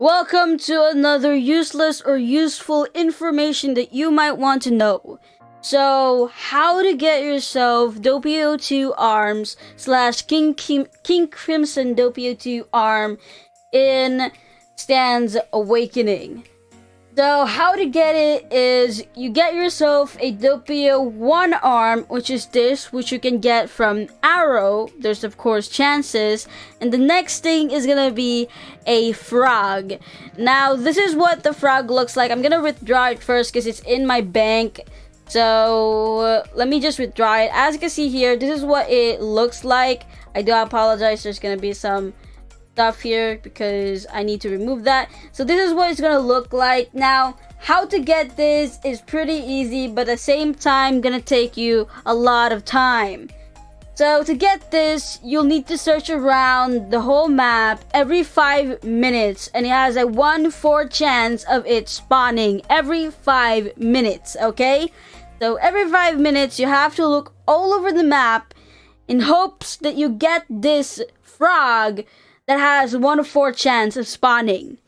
Welcome to another useless or useful information that you might want to know. So, how to get yourself DOPPIO 2 arms / King Crimson DOPPIO 2 arm in Stan's Awakening. So, how to get it is you get yourself a DOPPIO 1 arm, which is this, which you can get from Arrow. There's of course chances. And the next thing is gonna be a frog. Now, this is what the frog looks like. I'm gonna withdraw it first because it's in my bank. So, let me just withdraw it. As you can see here, this is what it looks like. I do apologize, there's gonna be some stuff here because I need to remove that. So this is what it's gonna look like. Now, how to get this is pretty easy, but at the same time gonna take you a lot of time. So to get this, you'll need to search around the whole map every 5 minutes, and it has a 1/4 chance of it spawning every 5 minutes. Okay, so every 5 minutes you have to look all over the map in hopes that you get this frog that has 1/4 chance of spawning.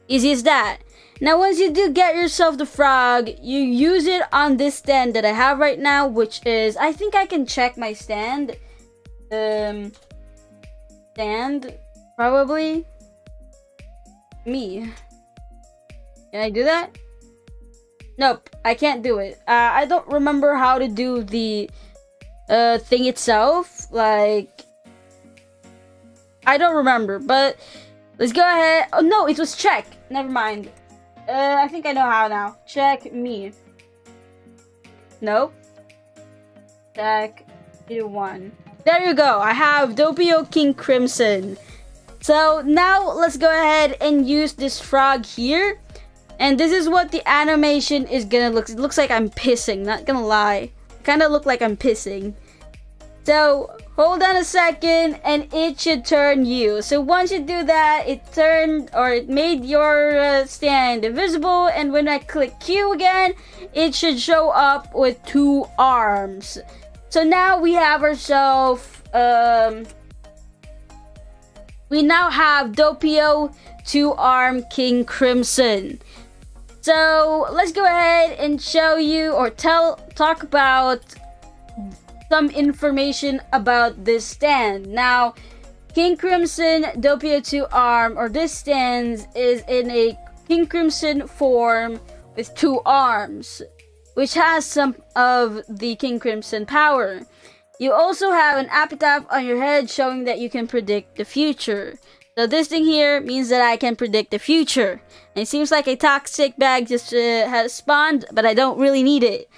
Easy as that. Now, once you do get yourself the frog, you use it on this stand that I have right now, which is, I think I can check my stand. Stand, probably. Me. Can I do that? Nope, I can't do it. I don't remember how to do the thing itself. Like, I don't remember, but let's go ahead. Oh no, it was check. Never mind. I think I know how now. Check me. Nope. Check one. There you go. I have DOPPIO King Crimson. So now let's go ahead and use this frog here. And this is what the animation is gonna look. It looks like I'm pissing, not gonna lie. Kinda look like I'm pissing. So hold on a second and it should turn you. So once you do that, it made your stand visible, and when I click Q again, it should show up with 2 arms. So now we have ourselves we now have DOPPIO 2 arm King Crimson. So let's go ahead and show you or talk about some information about this stand. Now, King Crimson DOPPIO 2 arm, or this stand, is in a King Crimson form with 2 arms, which has some of the King Crimson power. You also have an epitaph on your head showing that you can predict the future. So this thing here means that I can predict the future. And it seems like a toxic bag just has spawned, but I don't really need it.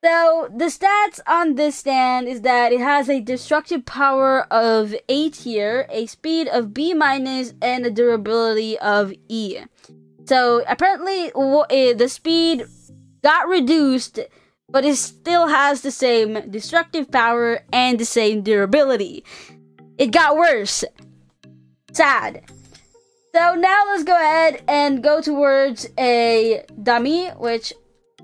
So, the stats on this stand is that it has a destructive power of 8 here, a speed of B-, and a durability of E. So, apparently, the speed got reduced, but it still has the same destructive power and the same durability. It got worse. Sad. So, now let's go ahead and go towards a dummy, which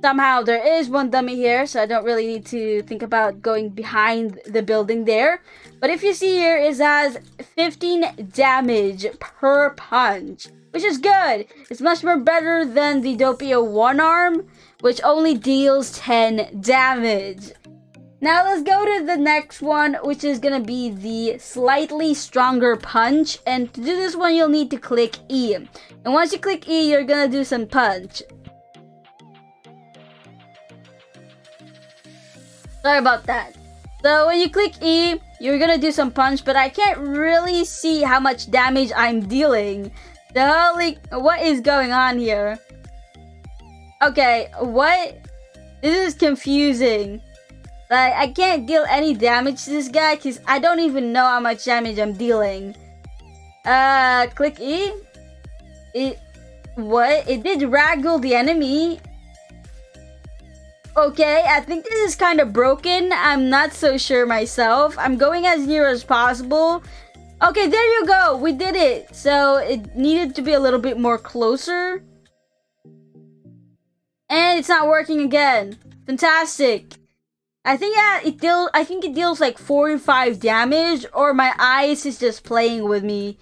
somehow there is one dummy here, so I don't really need to think about going behind the building there. But if you see here, it has 15 damage per punch, which is good. It's much more better than the DOPPIO 1 arm, which only deals 10 damage. Now let's go to the next one, which is gonna be the slightly stronger punch. And to do this one, you'll need to click E. And once you click E, you're gonna do some punch. Sorry about that. So when you click E, you're gonna do some punch, but I can't really see how much damage I'm dealing. What is going on here? Okay, what? This is confusing. Like, I can't deal any damage to this guy because I don't even know how much damage I'm dealing. Click E. What? It did ragdoll the enemy. Okay, I think this is kind of broken. I'm not so sure myself. I'm going as near as possible. Okay, there you go. We did it. So it needed to be a little bit more closer. And it's not working again. Fantastic. I think it deals like 45 damage, or my eyes is just playing with me.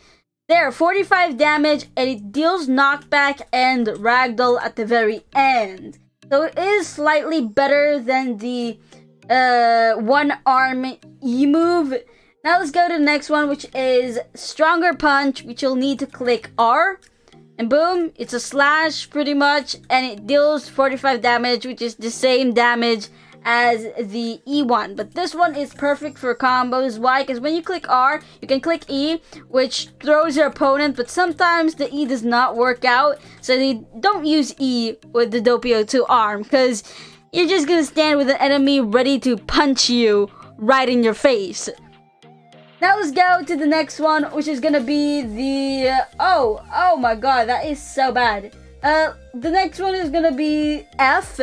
There, 45 damage, and it deals knockback and ragdoll at the very end. So it is slightly better than the one arm E move. Now let's go to the next one, which is Stronger Punch, which you'll need to click R. And boom, it's a slash pretty much, and it deals 45 damage, which is the same damage as the E one. But this one is perfect for combos. Why? Because when you click R, you can click E, which throws your opponent, but sometimes the E does not work out. So you don't use E with the Doppio 2 arm, because you're just going to stand with an enemy ready to punch you right in your face. Now let's go to the next one, which is gonna be the oh my god, that is so bad. The next one is gonna be F.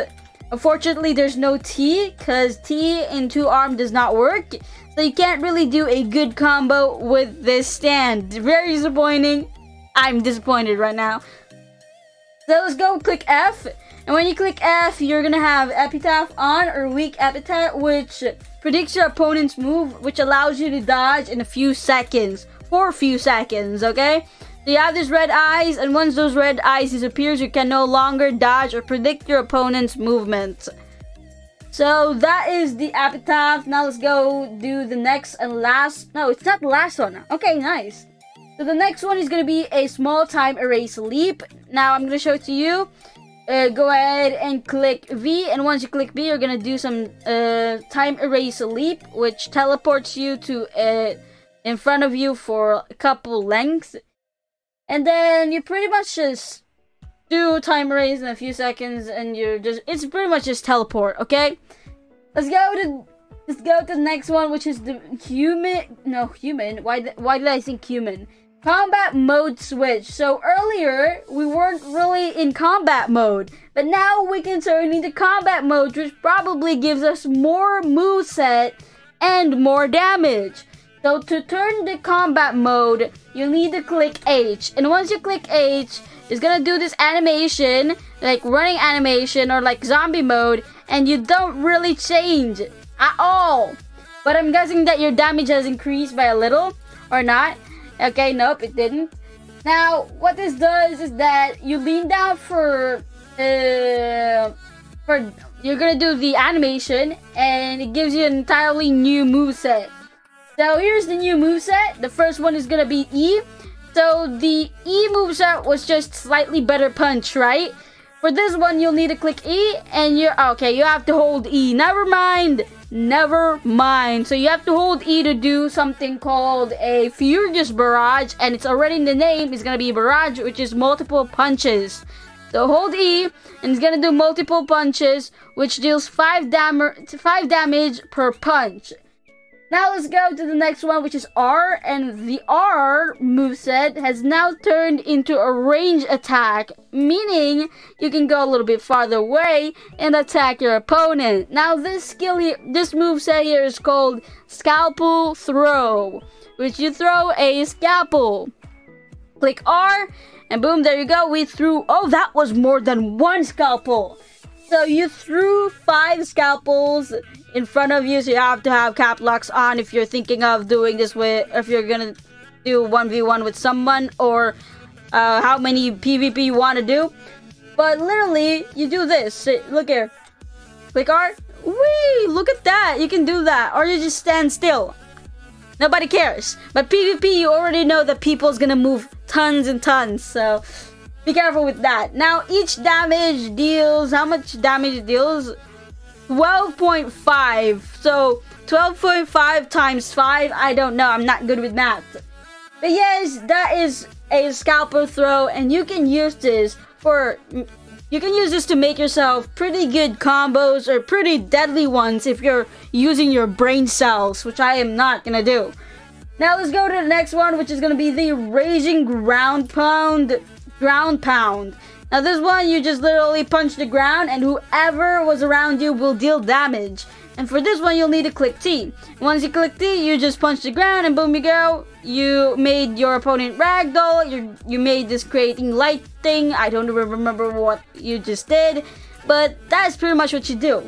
Unfortunately, there's no T, because T in 2 arm does not work, so you can't really do a good combo with this stand. Very disappointing. I'm disappointed right now. So let's go click F, and when you click F, you're gonna have Epitaph on, or Weak Epitaph, which predicts your opponent's move, which allows you to dodge in a few seconds. For a few seconds, okay? So you have this red eyes, and once those red eyes disappears, you can no longer dodge or predict your opponent's movement. So that is the Epitaph. Now let's go do the next and last. No, it's not the last one. Okay, nice. So the next one is going to be a small time erase leap. Now I'm going to show it to you. Go ahead and click V, and once you click V, you're going to do some time erase leap, which teleports you to in front of you for a couple lengths. And then you pretty much just do time erase in a few seconds, and it's pretty much just teleport, okay? Let's go to the next one, which is the human. Why did I think human? Combat mode switch. So earlier we weren't really in combat mode, but now we can turn into combat mode, which probably gives us more moveset and more damage. So to turn the combat mode, you need to click H, and once you click H, it's gonna do this animation, like running animation or like zombie mode, and you don't really change at all. But I'm guessing that your damage has increased by a little, or not. Okay, nope, it didn't. Now, what this does is that you lean down you're gonna do the animation, and it gives you an entirely new moveset. So here's the new moveset. The first one is gonna be E. So the E moveset was just slightly better punch, right? For this one, you'll need to click E, and you have to hold E. Never mind. So you have to hold E to do something called a Furious Barrage, and it's already in the name. It's gonna be Barrage, which is multiple punches. So hold E, and it's gonna do multiple punches, which deals 5 damage per punch. Now let's go to the next one, which is R, and the R moveset has now turned into a range attack, meaning you can go a little bit farther away and attack your opponent. Now this moveset here is called Scalpel Throw, which you throw a scalpel. Click R, and boom, there you go. We threw, that was more than one scalpel. So you threw 5 scalpels in front of you, so you have to have cap locks on if you're thinking of doing this if you're gonna do 1v1 with someone, or how many PvP you want to do. But literally, you do this. Look here. Click R. Whee! Look at that. You can do that. Or you just stand still. Nobody cares. But PvP, you already know that people's gonna move tons and tons, so be careful with that. Now, each damage deals, how much damage it deals? 12.5. So 12.5 times 5, I don't know, I'm not good with math. But yes, that is a Scalpel Throw, and you can use this to make yourself pretty good combos, or pretty deadly ones if you're using your brain cells, which I am not gonna do. Now let's go to the next one, which is gonna be the Raging Ground Pound. Now this one, you just literally punch the ground, and whoever was around you will deal damage. And for this one, you'll need to click T. Once you click T, you just punch the ground, and boom you go. You made your opponent ragdoll. You made this creating light thing. I don't remember what you just did, but that's pretty much what you do.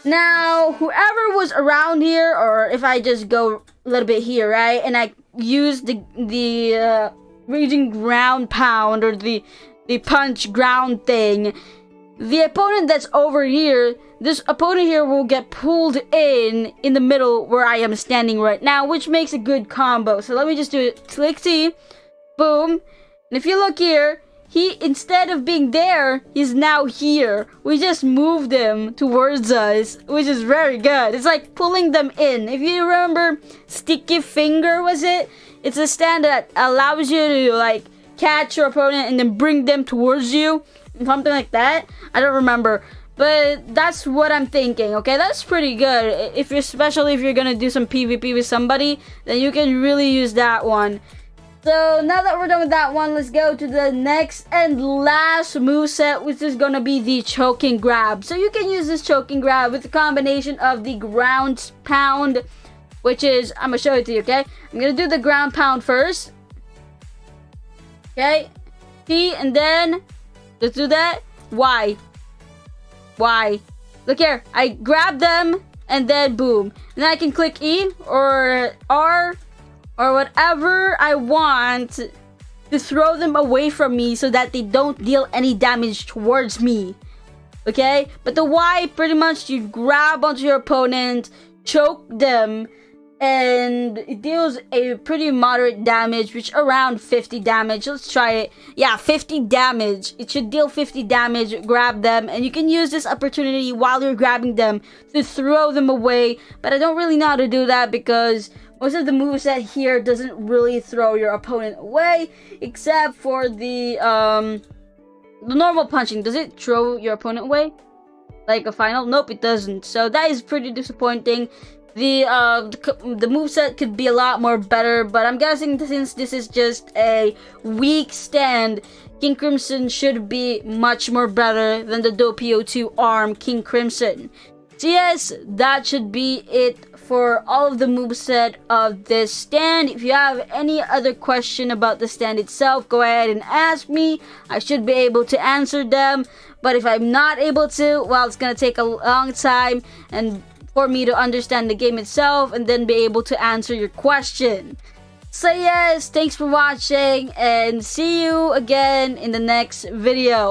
Now, whoever was around here, or if I just go a little bit here, right, and I use the raging ground pound or the punch ground thing, the opponent that's over here, this opponent here will get pulled in the middle where I am standing right now, which makes a good combo. So let me just do it. Click T, boom, and if you look here, he, instead of being there, he's now here. We just moved him towards us, which is very good. It's like pulling them in. If you remember, Sticky Finger, was it? It's a stand that allows you to like catch your opponent and then bring them towards you. Something like that. I don't remember. But that's what I'm thinking, okay? That's pretty good. If you're, especially if you're gonna do some PvP with somebody, then you can really use that one. So now that we're done with that one, let's go to the next and last moveset, which is gonna be the choking grab. So you can use this choking grab with the combination of the ground pound, which is, I'm gonna show it to you, okay? I'm gonna do the ground pound first. Okay, T, and then let's do that. Y. Look here, I grab them and then boom. And then I can click E or R or whatever I want to throw them away from me so that they don't deal any damage towards me. Okay, but the Y, pretty much you grab onto your opponent, choke them, and it deals a pretty moderate damage, which around 50 damage. Let's try it. Yeah, 50 damage. It should deal 50 damage. Grab them, and you can use this opportunity while you're grabbing them to throw them away. But I don't really know how to do that because most of the moveset here doesn't really throw your opponent away, except for the normal punching. Does it throw your opponent away? Like a final? Nope, it doesn't. So that is pretty disappointing. The moveset could be a lot more better, but I'm guessing since this is just a weak stand, King Crimson should be much more better than the DOPPIO 2 arm King Crimson. So yes, that should be it for all of the moveset of this stand. If you have any other question about the stand itself, go ahead and ask me. I should be able to answer them, but if I'm not able to, well, it's gonna take a long time and for me to understand the game itself and then be able to answer your question. So yes, thanks for watching and see you again in the next video.